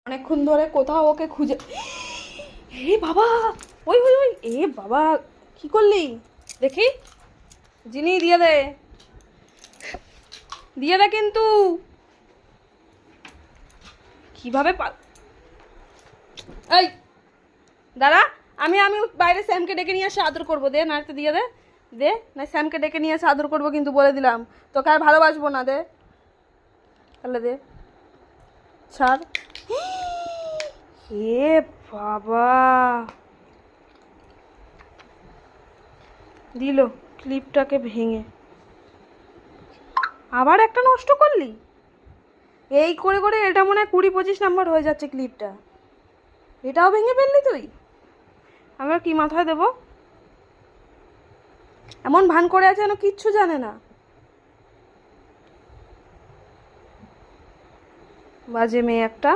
অনেকক্ষণ ধরে কোথাও ওকে খুঁজে। এ বাবা, ওই ওই ওই, এ বাবা, কি করলি দেখি, জিনি দিয়ে দে, দিয়ে দে কিন্তু। কিভাবে এই দাঁড়া, আমি আমি বাইরে স্যামকে ডেকে নিয়ে এসে আদর করবো। দে না, দিয়ে দে, দে না, স্যামকে ডেকে নিয়ে এসে আদর করবো, কিন্তু বলে দিলাম তোকে আর ভালোবাসবো না। দে তাহলে, দে, ছাড়। এ বাবা, দিল ক্লিপটাকে ভেঙে। আবার একটা নষ্ট করলি। এই করে করে এটা মনে হয় 20-25 নাম্বার হয়ে যাচ্ছে ক্লিপটা। এটাও ভেঙে ফেললি তুই। আমরা কি মাথায় দেবো? এমন ভান করে আছে যেন কিচ্ছু জানে না। বাজে মেয়ে একটা।